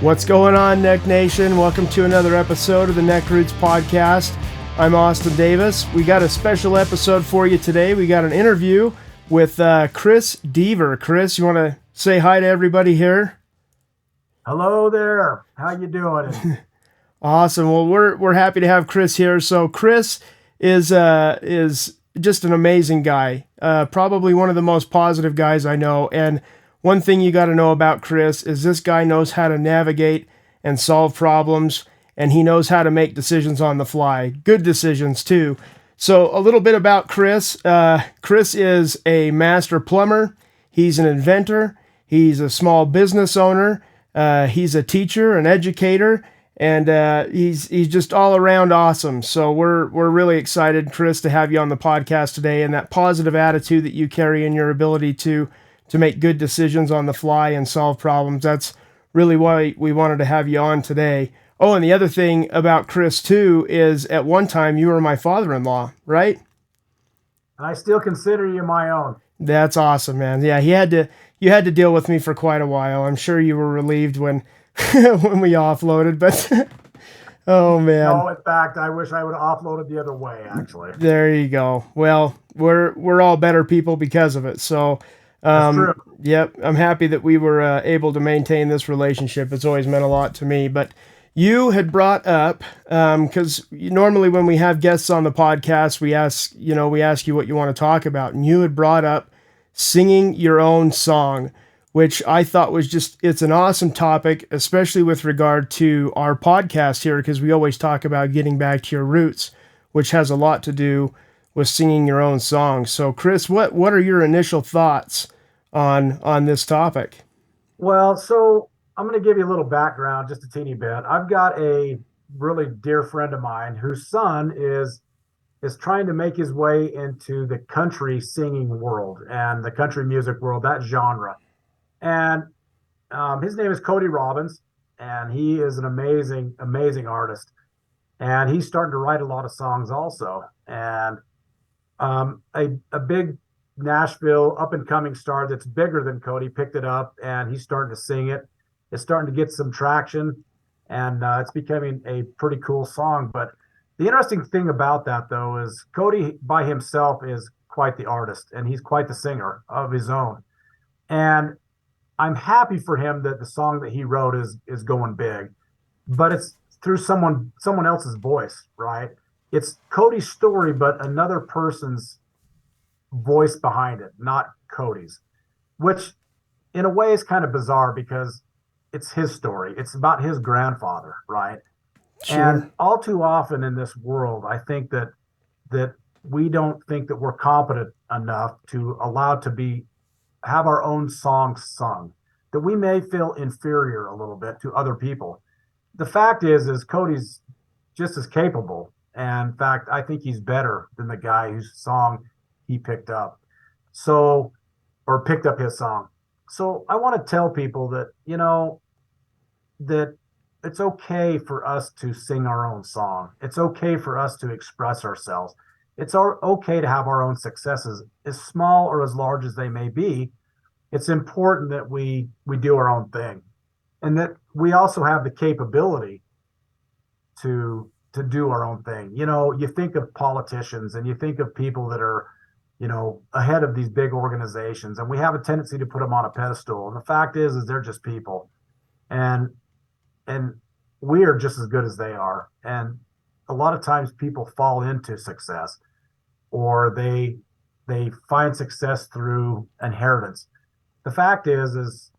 What's going on, Neck Nation? Welcome to another episode of the NECKROOTS podcast. I'm Austin Davis. We got a special episode for you today. We got an interview with Chris Deaver. Chris, you want to say hi to everybody here? Hello there. How you doing? Awesome. Well, we're happy to have Chris here. So Chris is just an amazing guy. Probably one of the most positive guys I know. And one thing you got to know about Chris is this guy knows how to navigate and solve problems, and he knows how to make decisions on the fly. Good decisions, too. So a little bit about Chris. Chris is a master plumber. He's an inventor. He's a small business owner. He's a teacher, an educator, and he's just all around awesome. So we're really excited, Chris, to have you on the podcast today, and that positive attitude that you carry and your ability to make good decisions on the fly and solve problems. That's really why we wanted to have you on today. Oh, and the other thing about Chris, too, is at one time you were my father-in-law, right? And I still consider you my own. That's awesome, man. Yeah, you had to deal with me for quite a while. I'm sure you were relieved when when we offloaded, but oh, man. No, in fact, I wish I would have offloaded the other way, actually. There you go. Well, we're all better people because of it, so... That's true. Yep, I'm happy that we were able to maintain this relationship. It's always meant a lot to me. But you had brought up, because normally when we have guests on the podcast, we ask you what you want to talk about, and you had brought up singing your own song, which I thought was it's an awesome topic, especially with regard to our podcast here, because we always talk about getting back to your roots, which has a lot to do with singing your own song. So Chris, what are your initial thoughts on this topic? Well, so I'm going to give you a little background, just a teeny bit. I've got a really dear friend of mine whose son is trying to make his way into the country singing world and the country music world, that genre. And his name is Cody Robbins, and he is an amazing, amazing artist. And he's starting to write a lot of songs also. And a big Nashville up-and-coming star that's bigger than Cody picked it up, and he's starting to sing it. It's starting to get some traction, and it's becoming a pretty cool song. But the interesting thing about that, though, is Cody by himself is quite the artist, and he's quite the singer of his own. And I'm happy for him that the song that he wrote is going big, but it's through someone else's voice, right? It's Cody's story, but another person's voice behind it, not Cody's, which in a way is kind of bizarre because it's his story. It's about his grandfather, right? Sure. And all too often in this world, I think that we don't think that we're competent enough to allow to have our own songs sung, that we may feel inferior a little bit to other people. The fact is Cody's just as capable. And in fact, I think he's better than the guy whose song he picked up. Or picked up his song. So I want to tell people that, that it's okay for us to sing our own song. It's okay for us to express ourselves. It's okay to have our own successes, as small or as large as they may be. It's important that we do our own thing, and that we also have the capability to do our own thing. You think of politicians and you think of people that are, ahead of these big organizations, and we have a tendency to put them on a pedestal. And the fact is they're just people, and we are just as good as they are. And a lot of times people fall into success, or they find success through inheritance. The fact is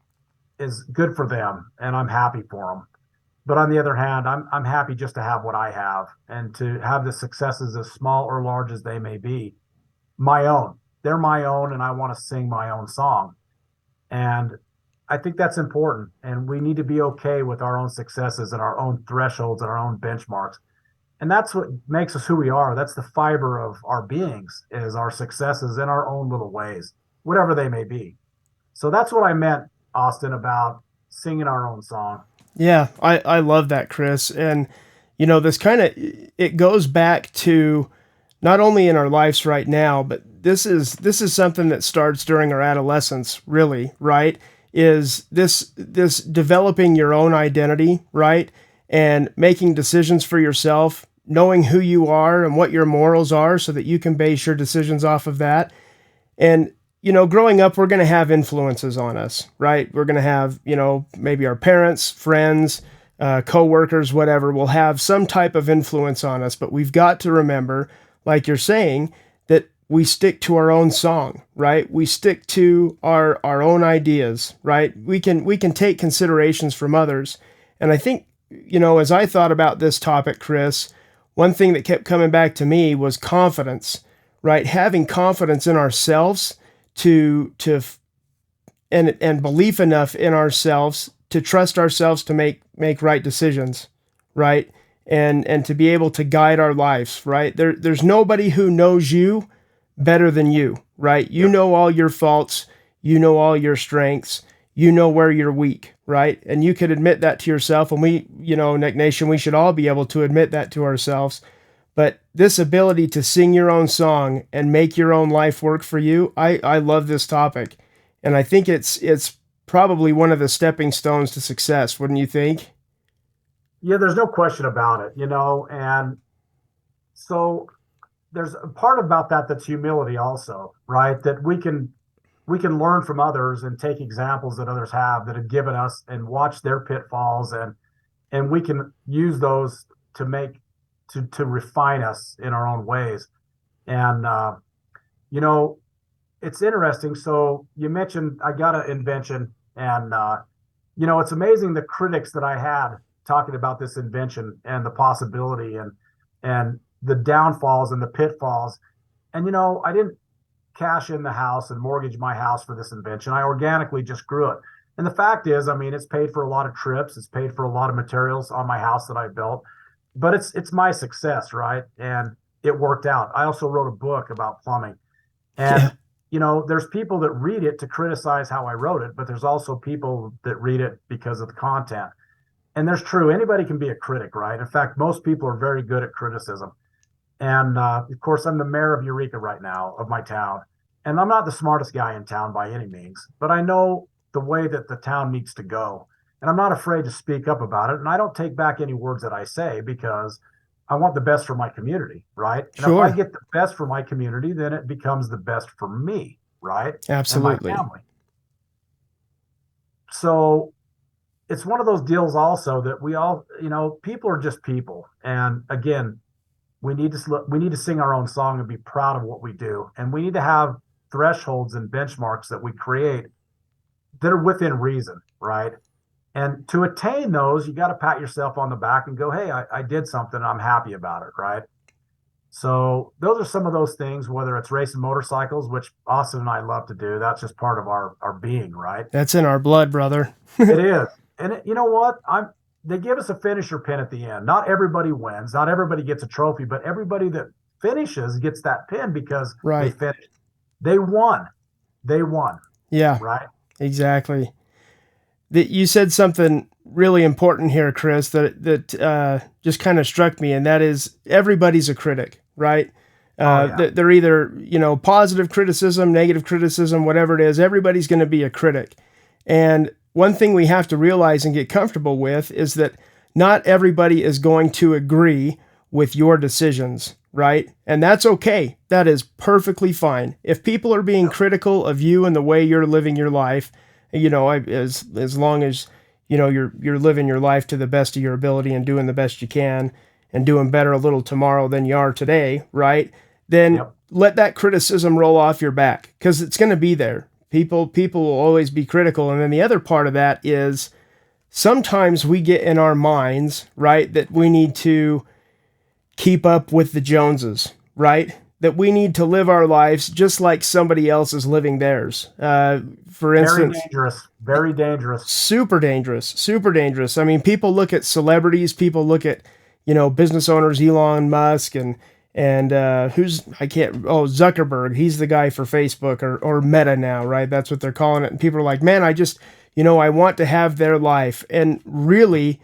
good for them, and I'm happy for them. But on the other hand, I'm happy just to have what I have, and to have the successes as small or large as they may be, my own. They're my own, and I want to sing my own song. And I think that's important, and we need to be okay with our own successes and our own thresholds and our own benchmarks. And that's what makes us who we are. That's the fiber of our beings, is our successes in our own little ways, whatever they may be. So that's what I meant, Austin, about singing our own song. Yeah, I love that, Chris. And, this it goes back to not only in our lives right now, but this is something that starts during our adolescence, really, right? is this developing your own identity, right? And making decisions for yourself, knowing who you are and what your morals are so that you can base your decisions off of that. And, growing up, we're going to have influences on us, right? We're going to have, maybe our parents, friends, co-workers, whatever, will have some type of influence on us. But we've got to remember, like you're saying, that we stick to our own song, right? We stick to our own ideas, right? We can take considerations from others. And I think, as I thought about this topic, Chris, one thing that kept coming back to me was confidence, right? Having confidence in ourselves and belief enough in ourselves to trust ourselves to make right decisions, right? And to be able to guide our lives, right? There's nobody who knows you better than you, right? You know all your faults, you know all your strengths, you know where you're weak, right? And you could admit that to yourself. And we, Neck Nation, we should all be able to admit that to ourselves. But this ability to sing your own song and make your own life work for you, I love this topic. And I think it's probably one of the stepping stones to success, wouldn't you think? Yeah, there's no question about it, and so there's a part about that that's humility also, right? That we can learn from others and take examples that others have given us and watch their pitfalls, and we can use those to to refine us in our own ways. And it's interesting. So you mentioned I got an invention, and it's amazing the critics that I had talking about this invention and the possibility and the downfalls and the pitfalls. And I didn't cash in the house and mortgage my house for this invention. I organically just grew it. And the fact is, it's paid for a lot of trips. It's paid for a lot of materials on my house that I built. But it's my success, right? And it worked out. I also wrote a book about plumbing. And there's people that read it to criticize how I wrote it, but there's also people that read it because of the content. And there's true. Anybody can be a critic, right? In fact, most people are very good at criticism. And of course, I'm the mayor of Eureka right now, of my town. And I'm not the smartest guy in town by any means, but I know the way that the town needs to go. And I'm not afraid to speak up about it. And I don't take back any words that I say because I want the best for my community, right? And Sure. if I get the best for my community, then it becomes the best for me, right? Absolutely. And my family. So it's one of those deals also that we all, people are just people. And again, we need to sing our own song and be proud of what we do. And we need to have thresholds and benchmarks that we create that are within reason, right? And to attain those, you got to pat yourself on the back and go, hey, I did something. I'm happy about it, right? So those are some of those things, whether it's racing motorcycles, which Austin and I love to do. That's just part of our being, right? That's in our blood, brother. It is. And you know what? They give us a finisher pin at the end. Not everybody wins. Not everybody gets a trophy, but everybody that finishes gets that pin because they finished. They won. They won. Yeah. Right? Exactly. You said something really important here, Chris, that just kind of struck me, and that is everybody's a critic, right? They're either, positive criticism, negative criticism, whatever it is. Everybody's going to be a critic. And one thing we have to realize and get comfortable with is that not everybody is going to agree with your decisions, right? And that's okay. That is perfectly fine. If people are being critical of you and the way you're living your life, as long as, you're living your life to the best of your ability and doing the best you can and doing better a little tomorrow than you are today, right? Then let that criticism roll off your back because it's going to be there. People will always be critical. And then the other part of that is sometimes we get in our minds, right, that we need to keep up with the Joneses, right? That we need to live our lives just like somebody else is living theirs. For instance, very dangerous. Super dangerous. People look at celebrities, people look at, business owners, Elon Musk and Zuckerberg, he's the guy for Facebook or Meta now, right? That's what they're calling it. And people are like, man, I just, I want to have their life. And really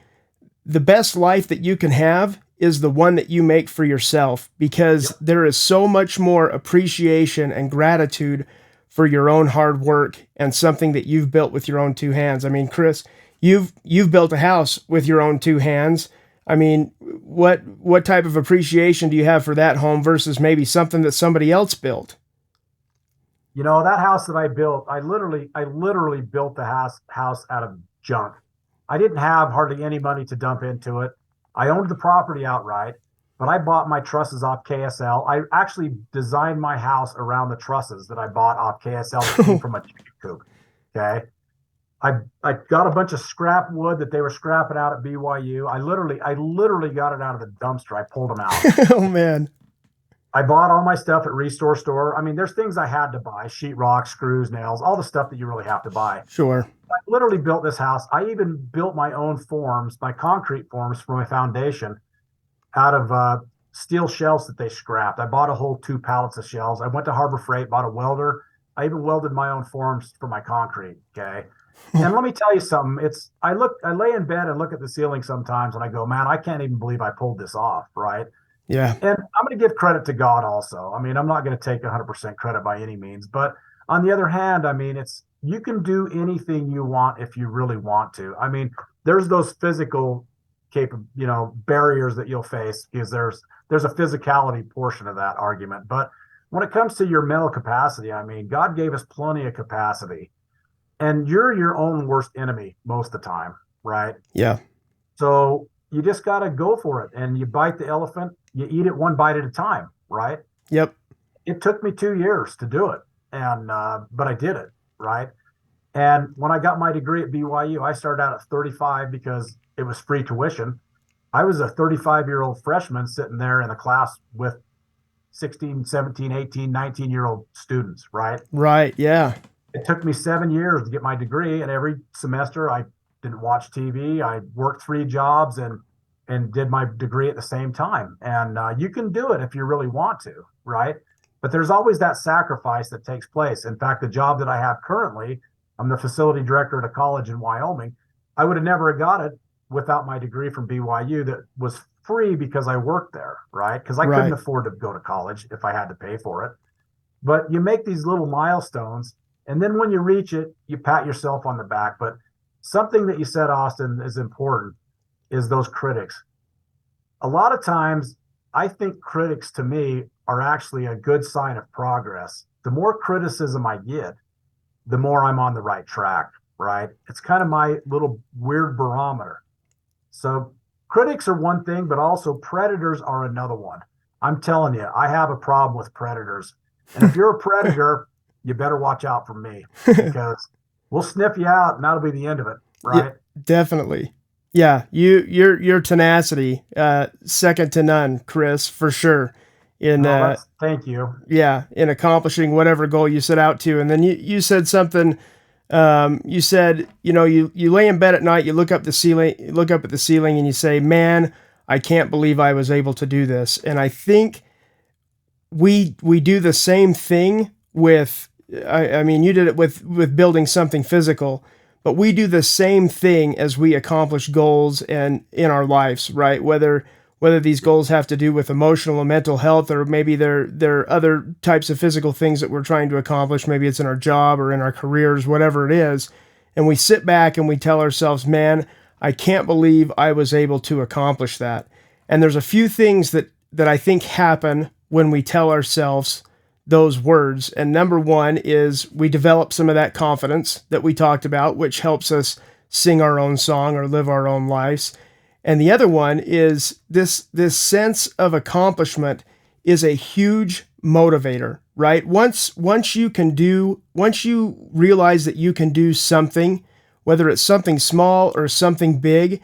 the best life that you can have is the one that you make for yourself, because there is so much more appreciation and gratitude for your own hard work and something that you've built with your own two hands. I mean, Chris, you've built a house with your own two hands. I mean, what type of appreciation do you have for that home versus maybe something that somebody else built? You know, that house that I built, I literally built the house out of junk. I didn't have hardly any money to dump into it. I owned the property outright, but I bought my trusses off KSL. I actually designed my house around the trusses that I bought off KSL that came from a chicken coop. Okay. I got a bunch of scrap wood that they were scrapping out at BYU. I literally got it out of the dumpster. I pulled them out. Oh man. I bought all my stuff at Restore Store. I mean, there's things I had to buy: sheetrock, screws, nails, all the stuff that you really have to buy. Sure. I literally built this house. I even built my own forms, my concrete forms for my foundation out of steel shelves that they scrapped. I bought a whole 2 pallets of shelves. I went to Harbor Freight, bought a welder. I even welded my own forms for my concrete. Okay. And let me tell you something. I lay in bed and look at the ceiling sometimes and I go, man, I can't even believe I pulled this off. Right. Yeah. And I'm going to give credit to God also. I mean, I'm not going to take 100% credit by any means, but on the other hand, I mean, you can do anything you want if you really want to. I mean, there's those physical barriers that you'll face because there's a physicality portion of that argument. But when it comes to your mental capacity, I mean, God gave us plenty of capacity, and you're your own worst enemy most of the time, right? Yeah. So you just got to go for it, and you bite the elephant, you eat it one bite at a time, right? Yep. It took me 2 years to do it, and but I did it, right? And when I got my degree at BYU, I started out at 35 because it was free tuition. I was a 35-year-old freshman sitting there in a class with 16, 17, 18, 19-year-old students, right? Right. Yeah. It took me 7 years to get my degree, and every semester I didn't watch TV. I worked 3 jobs and did my degree at the same time. And you can do it if you really want to, right? But there's always that sacrifice that takes place. In fact, the job that I have currently, I'm the facility director at a college in Wyoming. I would have never got it without my degree from BYU that was free because I worked there, right? Because I couldn't afford to go to college if I had to pay for it. But you make these little milestones, and then when you reach it, you pat yourself on the back. But something that you said, Austin, is important is those critics. A lot of times, I think critics to me are actually a good sign of progress. The more criticism I get, the more I'm on the right track, right? It's kind of my little weird barometer. So critics are one thing, but also predators are another one. I'm telling you, I have a problem with predators. And if you're a predator, you better watch out for me because we'll sniff you out and that'll be the end of it, right? Yeah, definitely. Yeah, your tenacity, second to none, Chris, for sure. Thank you. Yeah, in accomplishing whatever goal you set out to. And then you said something. You said, you lay in bed at night, you look up at the ceiling, and you say, "Man, I can't believe I was able to do this." And I think we do the same thing with. I mean, you did it with building something physical. But we do the same thing as we accomplish goals and in our lives, right? Whether these goals have to do with emotional and mental health, or maybe they're other types of physical things that we're trying to accomplish. Maybe it's in our job or in our careers, whatever it is. And we sit back and we tell ourselves, "Man, I can't believe I was able to accomplish that." And there's a few things that I think happen when we tell ourselves those words. And number one is we develop some of that confidence that we talked about, which helps us sing our own song or live our own lives. And the other one is this sense of accomplishment is a huge motivator, right? Once you realize that you can do something, whether it's something small or something big,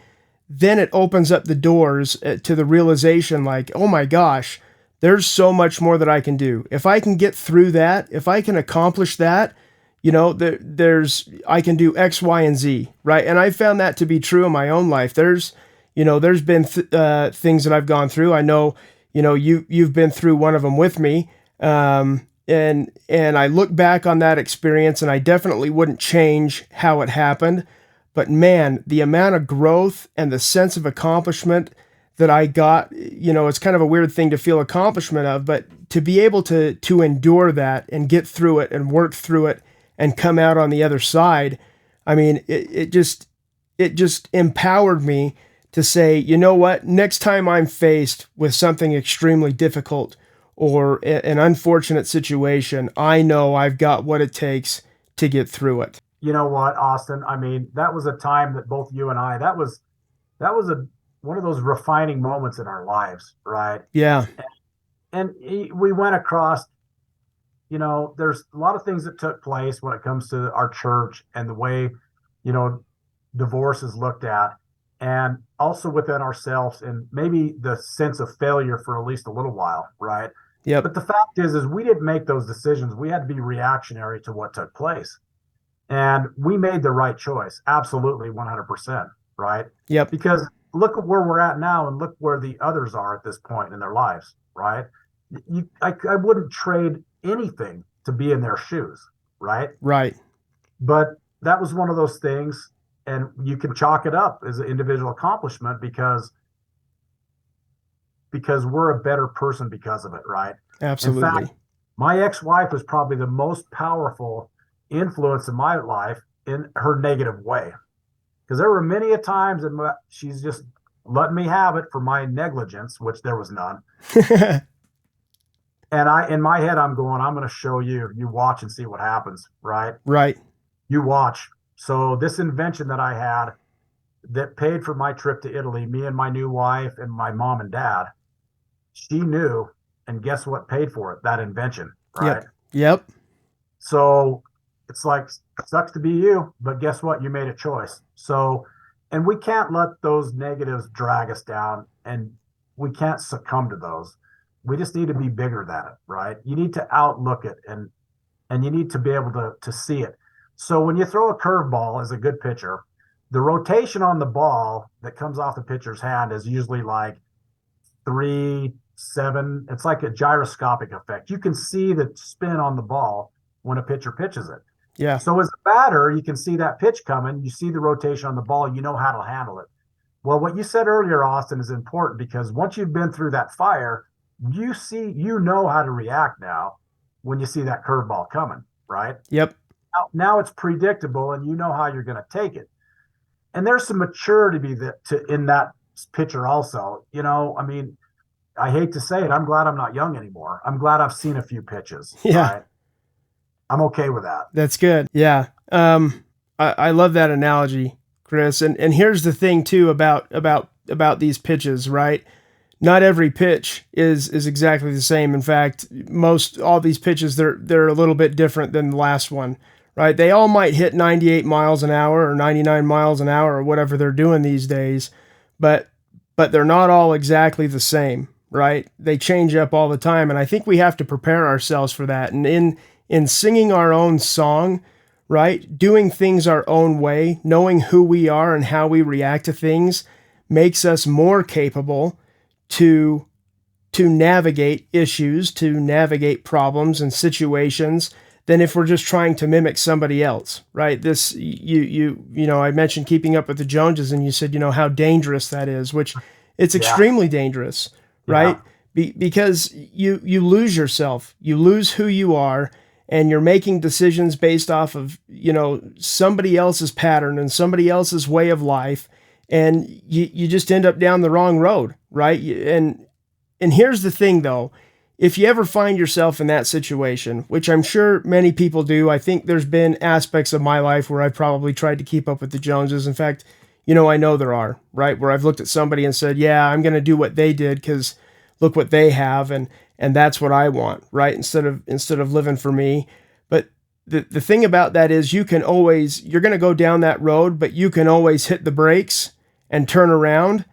then it opens up the doors to the realization like, oh my gosh, there's so much more that I can do. If I can get through that, if I can accomplish that, I can do X, Y, and Z, right? And I found that to be true in my own life. There's been things that I've gone through. I know, you've been through one of them with me. And I look back on that experience and I definitely wouldn't change how it happened. But man, the amount of growth and the sense of accomplishment that I got, it's kind of a weird thing to feel accomplishment of, but to be able to endure that and get through it and work through it and come out on the other side, I mean, it just empowered me to say, you know what, next time I'm faced with something extremely difficult or an unfortunate situation, I know I've got what it takes to get through it. You know what, Austin? I mean, that was a time that both you and I, that was a one of those refining moments in our lives, right? Yeah. And we went across, there's a lot of things that took place when it comes to our church and the way, you know, divorce is looked at, and also within ourselves, and maybe the sense of failure for at least a little while, right? Yep. But the fact is we didn't make those decisions. We had to be reactionary to what took place. And we made the right choice. Absolutely 100%. Right. Yep. Because look at where we're at now and look where the others are at this point in their lives. Right. I wouldn't trade anything to be in their shoes. Right. Right. But that was one of those things. And you can chalk it up as an individual accomplishment because we're a better person because of it. Right. In Absolutely. fact, my ex-wife was probably the most powerful influence in my life in her negative way, because there were many a times that she's just letting me have it for my negligence, which there was none. And in my head, I'm going, I'm going to show you. You watch and see what happens, right? Right. You watch. So this invention that I had that paid for my trip to Italy, me and my new wife and my mom and dad, she knew, and guess what paid for it? That invention, right? Yep. Yep. So it's like, sucks to be you, but guess what? You made a choice. So, and we can't let those negatives drag us down, and we can't succumb to those. We just need to be bigger than it, right? You need to outlook it, and you need to be able to see it. So when you throw a curveball as a good pitcher, the rotation on the ball that comes off the pitcher's hand is usually like 3, 7. It's like a gyroscopic effect. You can see the spin on the ball when a pitcher pitches it. Yeah. So as a batter, you can see that pitch coming. You see the rotation on the ball. You know how to handle it. Well, what you said earlier, Austin, is important because once you've been through that fire, you know how to react now when you see that curveball coming, right? Yep. Now it's predictable, and you know how you're going to take it. And there's some maturity in that pitcher also. I mean, I hate to say it, I'm glad I'm not young anymore. I'm glad I've seen a few pitches. Yeah. Right? I'm okay with that. That's good. Yeah. I love that analogy, Chris. And here's the thing too about these pitches, right? Not every pitch is exactly the same. In fact, all these pitches, they're a little bit different than the last one, right? They all might hit 98 miles an hour or 99 miles an hour or whatever they're doing these days, but they're not all exactly the same, right? They change up all the time. And I think we have to prepare ourselves for that. And in singing our own song, right? Doing things our own way, knowing who we are and how we react to things makes us more capable to navigate issues, to navigate problems and situations than if we're just trying to mimic somebody else, right? This, I mentioned Keeping Up with the Joneses, and you said, how dangerous that is, which it's extremely dangerous, right? Yeah. Because you lose yourself, you lose who you are, and you're making decisions based off of, somebody else's pattern and somebody else's way of life. And you just end up down the wrong road, right? And here's the thing, though. If you ever find yourself in that situation, which I'm sure many people do, I think there's been aspects of my life where I probably tried to keep up with the Joneses. In fact, I know there are, right? Where I've looked at somebody and said, yeah, I'm going to do what they did because look what they have, and that's what I want, right? Instead of living for me. But the thing about that is you're going to go down that road, but you can always hit the brakes and turn around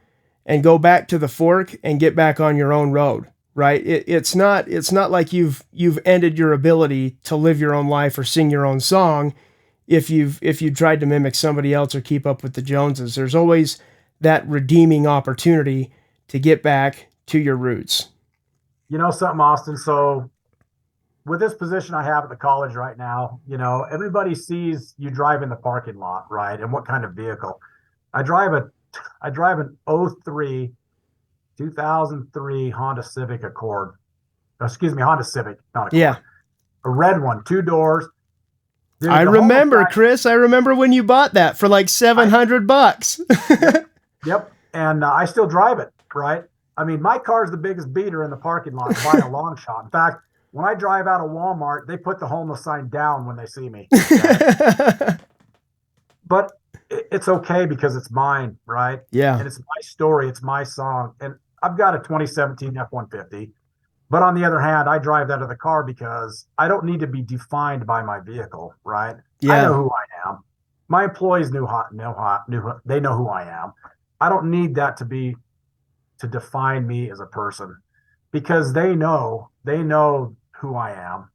and go back to the fork and get back on your own road, right? It's not like you've ended your ability to live your own life or sing your own song if you tried to mimic somebody else or keep up with the Joneses. There's always that redeeming opportunity to get back to your roots. You know something, Austin? So with this position I have at the college right now, everybody sees you drive in the parking lot, right? And what kind of vehicle? I drive an 2003 Honda Civic Accord. excuse me, Honda Civic, not Yeah. Accord, a red one, 2 doors. I Dude, the whole remember, fact, Chris. I remember when you bought that for like I, $700. yep, yep, and I still drive it, right? I mean, my car is the biggest beater in the parking lot by a long shot. In fact, when I drive out of Walmart, they put the homeless sign down when they see me. Okay, but it's okay because it's mine, right? Yeah. And it's my story, it's my song, and I've got a 2017 F-150. But on the other hand, I drive that other car because I don't need to be defined by my vehicle, right? I know Yeah. who I am. My employees they know who I am. I don't need that to define me as a person because they know who I am,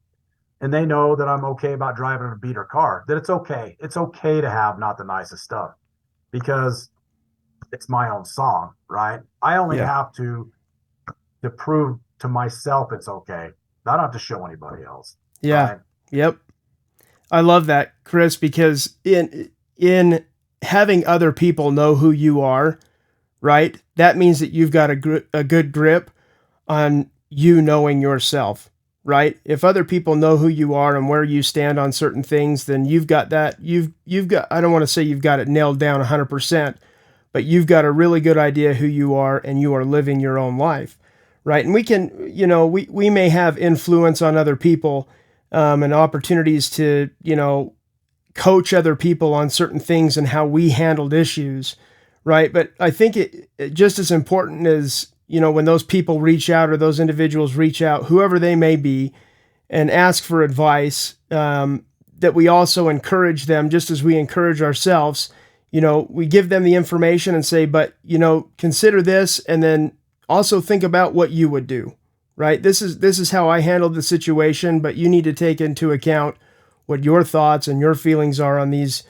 and they know that I'm okay about driving a beater car. That it's okay. It's okay to have not the nicest stuff because it's my own song, right? I only Yeah. have to prove to myself it's okay. I don't have to show anybody else, Yeah. right? Yep. I love that, Chris, because in having other people know who you are, right? That means that you've got a good grip on you knowing yourself, right? If other people know who you are and where you stand on certain things, then you've got that you've got, I don't want to say you've got it nailed down 100%, but you've got a really good idea who you are and you are living your own life, right? And we can, we may have influence on other people, and opportunities to, coach other people on certain things and how we handled issues, right? But I think it just as important as, when those people reach out or those individuals reach out, whoever they may be, and ask for advice, that we also encourage them just as we encourage ourselves. We give them the information and say, but, consider this, and then also think about what you would do, right? This is how I handled the situation, but you need to take into account what your thoughts and your feelings are on these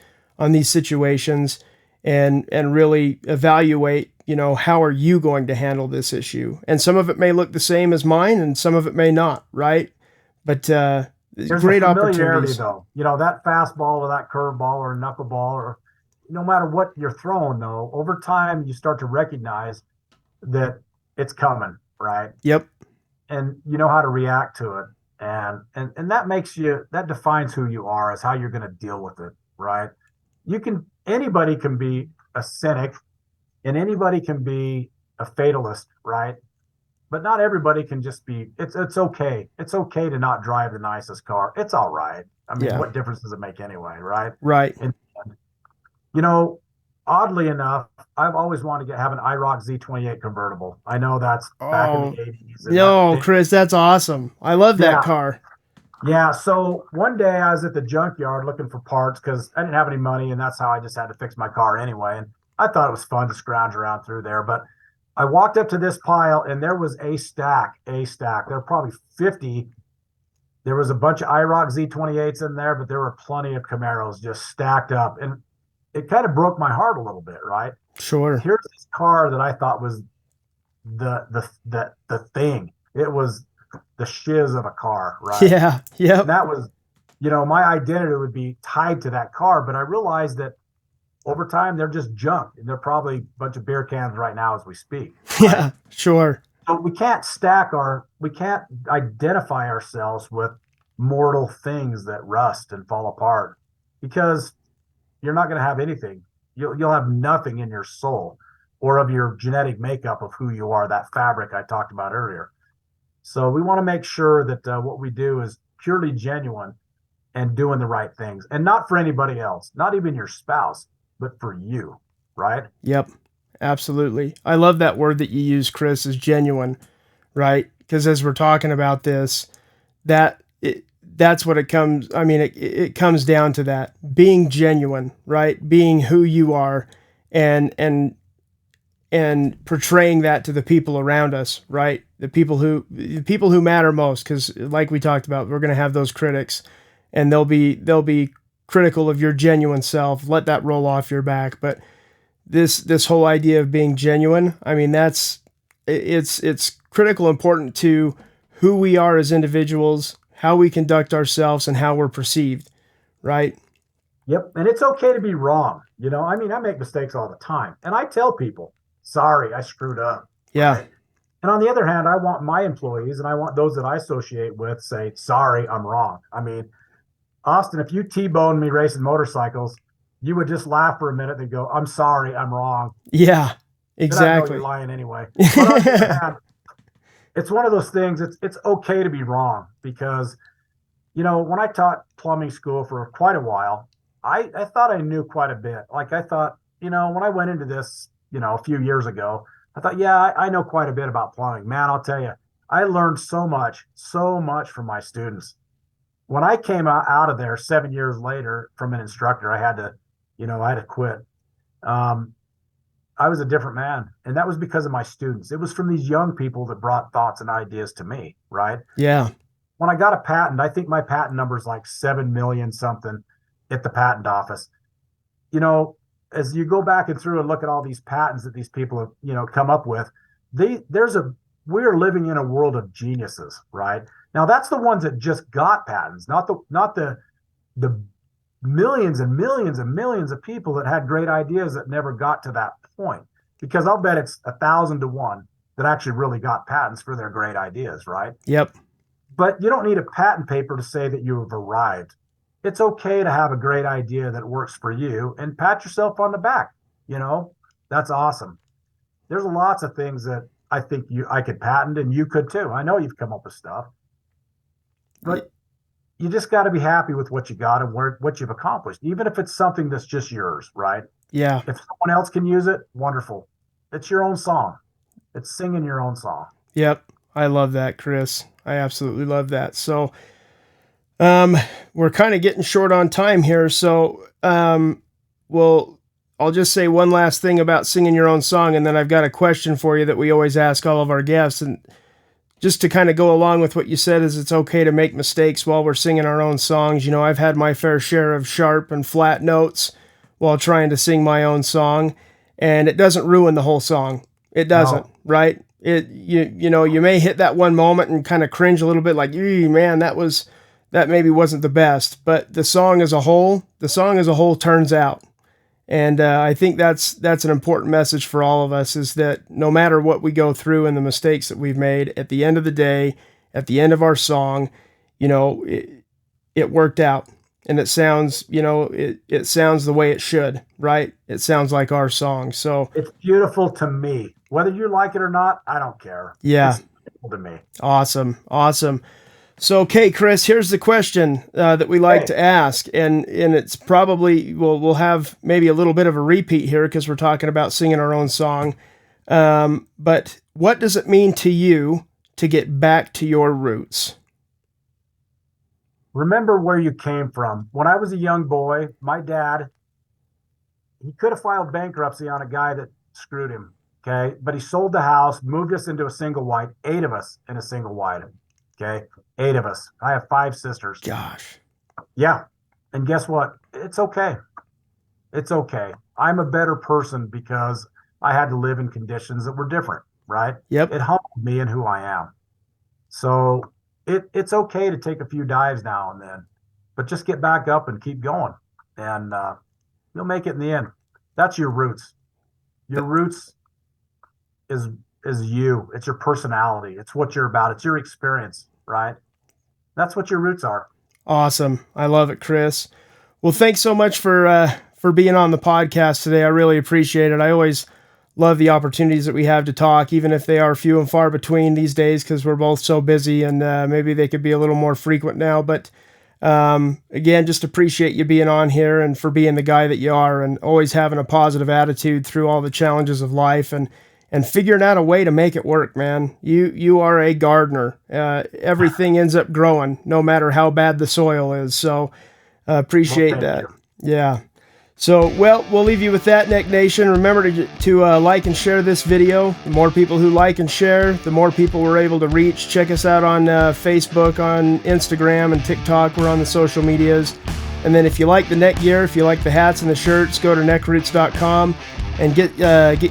situations, and really evaluate, how are you going to handle this issue? And some of it may look the same as mine, and some of it may not, right? But There's the great familiarity, opportunities. though. That fastball or that curveball or knuckleball, or no matter what you're throwing, though, over time you start to recognize that it's coming, right? Yep. And you know how to react to it. And that defines who you are, as how you're going to deal with it, right? Anybody can be a cynic, and anybody can be a fatalist, right? But not everybody can just be. It's okay. It's okay to not drive the nicest car. It's all right. I mean, Yeah. what difference does it make anyway, right? Right. And you know, oddly enough, I've always wanted to have an IROC Z28 convertible. I know that's back in the Oh, 80s, and no, Chris, that's awesome. I love that yeah, car. yeah. So one day I was at the junkyard looking for parts because I didn't have any money, and that's how I just had to fix my car anyway. And I thought it was fun to scrounge around through there. But I walked up to this pile, and there was a stack. There were probably 50. There was a bunch of IROC Z28s in there, but there were plenty of Camaros just stacked up. And it kind of broke my heart a little bit, right? Sure. Here's this car that I thought was the thing. It was the shiz of a car, right? Yeah. And Yep. that was, my identity would be tied to that car. But I realized that over time they're just junk, and they're probably a bunch of beer cans right now as we speak, right? Yeah. Sure. So we can't identify ourselves with mortal things that rust and fall apart, because you're not going to have anything. You'll have nothing in your soul or of your genetic makeup of who you are, that fabric I talked about earlier. So we want to make sure that what we do is purely genuine and doing the right things, and not for anybody else, not even your spouse, but for you, right? Yep. Absolutely. I love that word that you use, Chris, is genuine, right? Because as we're talking about this, that's what it comes. I mean, it comes down to that, being genuine, right? Being who you are, and portraying that to the people around us, right? The people who matter most, because like we talked about, we're going to have those critics, and they'll be critical of your genuine self. Let that roll off your back. But this whole idea of being genuine, I mean, it's critical important to who we are as individuals, how we conduct ourselves, and how we're perceived, right? Yep. And it's okay to be wrong. I mean, I make mistakes all the time, and I tell people, sorry, I screwed up, Yeah. right? And on the other hand, I want my employees and I want those that I associate with say, sorry, I'm wrong. I mean, Austin, if you T-boned me racing motorcycles, you would just laugh for a minute and go, I'm sorry, I'm wrong. Yeah, And I know exactly. you're lying anyway. But on the other hand, it's one of those things, it's okay to be wrong because, when I taught plumbing school for quite a while, I thought I knew quite a bit. Like I thought, when I went into this, a few years ago, I thought, yeah, I know quite a bit about plumbing. Man, I'll tell you, I learned so much from my students. When I came out of there 7 years later from an instructor, I had to quit. I was a different man. And that was because of my students. It was from these young people that brought thoughts and ideas to me, right? Yeah. When I got a patent, I think my patent number is like 7 million something at the patent office. As you go back and through and look at all these patents that these people have, come up with, we're living in a world of geniuses, right? Now that's the ones that just got patents, not the millions and millions and millions of people that had great ideas that never got to that point. Because I'll bet it's 1,000 to 1 that actually really got patents for their great ideas, right? Yep. But you don't need a patent paper to say that you have arrived. It's okay to have a great idea that works for you and pat yourself on the back. That's awesome. There's lots of things that I think I could patent and you could too. I know you've come up with stuff, but you just got to be happy with what you got and what you've accomplished, even if it's something that's just yours, right? Yeah. If someone else can use it, wonderful. It's your own song. It's singing your own song. Yep. I love that, Chris. I absolutely love that. So, we're kind of getting short on time here. So, I'll just say one last thing about singing your own song. And then I've got a question for you that we always ask all of our guests. And just to kind of go along with what you said is it's okay to make mistakes while we're singing our own songs. I've had my fair share of sharp and flat notes while trying to sing my own song, and it doesn't ruin the whole song. It doesn't, no. Right? You may hit that one moment and kind of cringe a little bit like, man, that maybe wasn't the best, but the song as a whole turns out. And I think that's an important message for all of us, is that no matter what we go through and the mistakes that we've made, at the end of the day, at the end of our song, it worked out. And it sounds, it sounds the way it should, right? It sounds like our song. So it's beautiful to me. Whether you like it or not, I don't care. Yeah. It's beautiful to me. Awesome. So, okay, Chris, here's the question that we like to ask. And it's probably, we'll have maybe a little bit of a repeat here because we're talking about singing our own song. But what does it mean to you to get back to your roots? Remember where you came from. When I was a young boy, my dad, he could have filed bankruptcy on a guy that screwed him, okay? But he sold the house, moved us into a single wide, 8 of us in a single wide, okay? 8 of us. I have 5 sisters. Gosh. Yeah. And guess what? It's okay. It's okay. I'm a better person because I had to live in conditions that were different, right? Yep. It humbled me and who I am. So it's okay to take a few dives now and then, but just get back up and keep going, and you'll make it in the end. That's your roots. Your roots is you. It's your personality. It's what you're about. It's your experience, right? That's what your roots are. Awesome. I love it, Chris. Well, thanks so much for being on the podcast today. I really appreciate it. I always love the opportunities that we have to talk, even if they are few and far between these days because we're both so busy, and maybe they could be a little more frequent now. But again, just appreciate you being on here and for being the guy that you are and always having a positive attitude through all the challenges of life and figuring out a way to make it work, man. You are a gardener. Everything ends up growing no matter how bad the soil is. So appreciate that. Yeah. So, well, we'll leave you with that, Neck Nation. Remember to like and share this video. The more people who like and share, the more people we're able to reach. Check us out on Facebook, on Instagram, and TikTok. We're on the social medias. And then if you like the neck gear, if you like the hats and the shirts, go to neckroots.com and get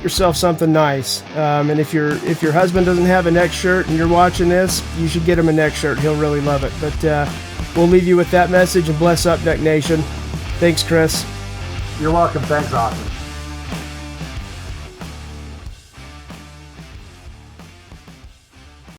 yourself something nice. And if your husband doesn't have a neck shirt and you're watching this, you should get him a neck shirt. He'll really love it. But we'll leave you with that message, and bless up, Neck Nation. Thanks, Chris. You're welcome. Thanks, Austin.